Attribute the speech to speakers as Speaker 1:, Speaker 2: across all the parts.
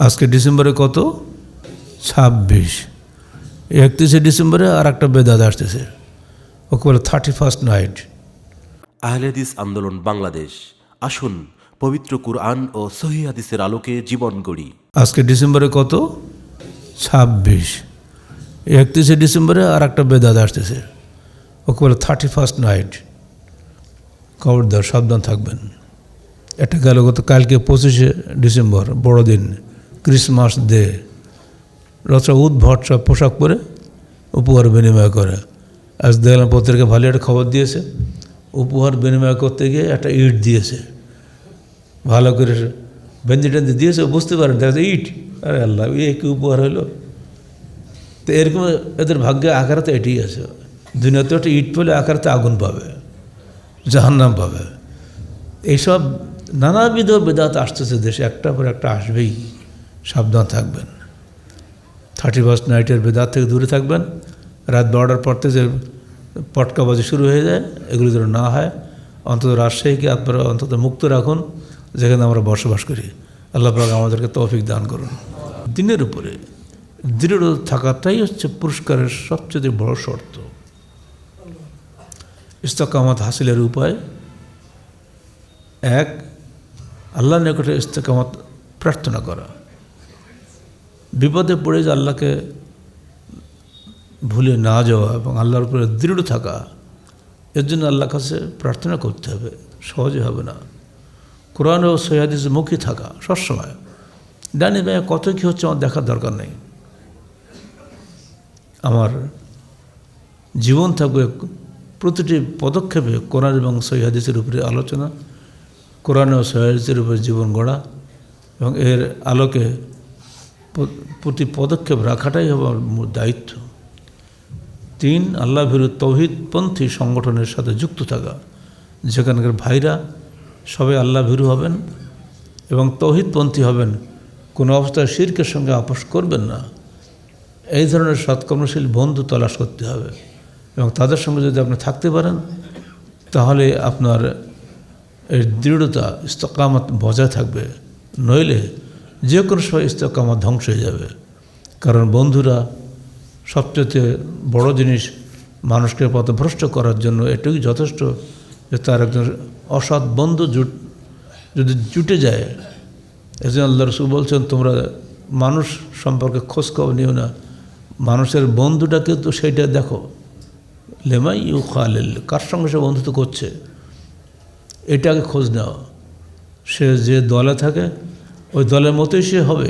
Speaker 1: আজকে ডিসেম্বরে কত? 26। 31শে ডিসেম্বরে আর একটা বেদাত আসতেছে, ওকে বলে 31st নাইট।
Speaker 2: আহলে হাদিস আন্দোলন বাংলাদেশ, আসুন পবিত্র কুরআন ও সহিহ হাদিসের আলোকে জীবন গড়ি।
Speaker 1: আজকে ডিসেম্বরে কত? 26। 31শে ডিসেম্বরে আর একটা বেদাত আসতেছে, ওকে বলে 31st নাইট। খবরদার, সাবধান থাকবেন। এটা গেল কালকে 25শে ডিসেম্বর, বড়দিন, ক্রিসমাস ডে। রচনা উদ্ভট সব পোশাক পরে উপহার বিনিময় করে। আজ দেখলাম পত্রিকা ভালো একটা খবর দিয়েছে, উপহার বিনিময় করতে গিয়ে একটা ইট দিয়েছে, ভালো করে বেঞ্জি টেঞ্জি দিয়েছে, বুঝতে পারেন, দেখা যায় ইট। আরে আল্লাহ, এ কি উপহার হলো? তো এরকম এদের ভাগ্যে আকারাতে এটাই আছে। দুনিয়াতে একটা ইট পেলে আকারাতে আগুন পাবে, জাহান্নাম পাবে। এইসব নানাবিধ বেদাত আসতেছে দেশে, একটা পর একটা আসবেই। সাবধান থাকবেন। 31st নাইটের বেদাত থেকে দূরে থাকবেন। রাত 12টার পর থেকে যে পটকাবাজি শুরু হয়ে যায়, এগুলো যেন না হয়। অন্তত রাজশাহীকে আপনারা অন্তত মুক্ত রাখুন, যেখানে আমরা বসবাস করি। আল্লাহ পাক আমাদেরকে তৌফিক দান করুন। দিনের উপরে দৃঢ় থাকাটাই হচ্ছে পুরস্কারের সবচেয়ে বড় শর্ত। ইস্তেকামত হাসিলের উপায় এক, আল্লাহর নিকটে ইস্তেকামত প্রার্থনা করা। বিপদে পড়ে যে আল্লাহকে ভুলে না যাওয়া এবং আল্লাহর উপরে দৃঢ় থাকা, এর জন্য আল্লাহর কাছে প্রার্থনা করতে হবে। সহজে হবে না। কোরআন ও সহিহ হাদিসের মুখী থাকা সবসময়। ডানি ভাইয়া কত কী হচ্ছে আমার দেখার দরকার নেই। আমার জীবন থাকবে প্রতিটি পদক্ষেপে কোরআন এবং সহিহ হাদিসের উপরে আলোচনা, কোরআন ও সহিহ হাদিসের উপরে জীবন গড়া এবং এর আলোকে প্রতি পদক্ষেপ রাখাটাই হবে আমার দায়িত্ব। 3, আল্লাহ ভীরু তৌহিদপন্থী সংগঠনের সাথে যুক্ত থাকা, যেখানকার ভাইরা সবাই আল্লাহ ভীরু হবেন এবং তৌহিদপন্থী হবেন, কোনো অবস্থায় শিরকের সঙ্গে আপোষ করবেন না। এই ধরনের সৎকর্মশীল বন্ধু তলাশ করতে হবে এবং তাদের সঙ্গে যদি আপনি থাকতে পারেন, তাহলে আপনার এর দৃঢ়তা, ইস্তেকামত বজায় থাকবে। নইলে যে কোনো সময় ইস্তেকামত ধ্বংস হয়ে যাবে। কারণ বন্ধুরা সবচেয়ে বড় জিনিস, মানুষকে পথভ্রষ্ট করার জন্য এটুকুই যথেষ্ট যে তার একজন অসৎ বন্ধু যদি জুটে যায়। এজন্য আল্লাহ রাসূল বলছেন, তোমরা মানুষ সম্পর্কে খোঁজখবর নিও না, মানুষের বন্ধুটাকে তো সেইটা দেখো। লেমাই ইউ খালিল, কার সঙ্গে সে বন্ধুত্ব করছে এটাকে খোঁজ নেওয়া। সে যে দলে থাকে ওই দলের মতোই সে হবে।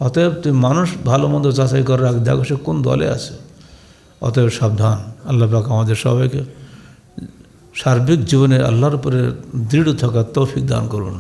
Speaker 1: অতএব তুমি মানুষ ভালো মন্দ যাচাই করে রাখ, দেখো সে কোন দলে আছে। অতএব সাবধান। আল্লাহ পাক আমাদের সবাইকে সার্বিক জীবনে আল্লাহর উপরে দৃঢ় থাকার তৌফিক দান করুন।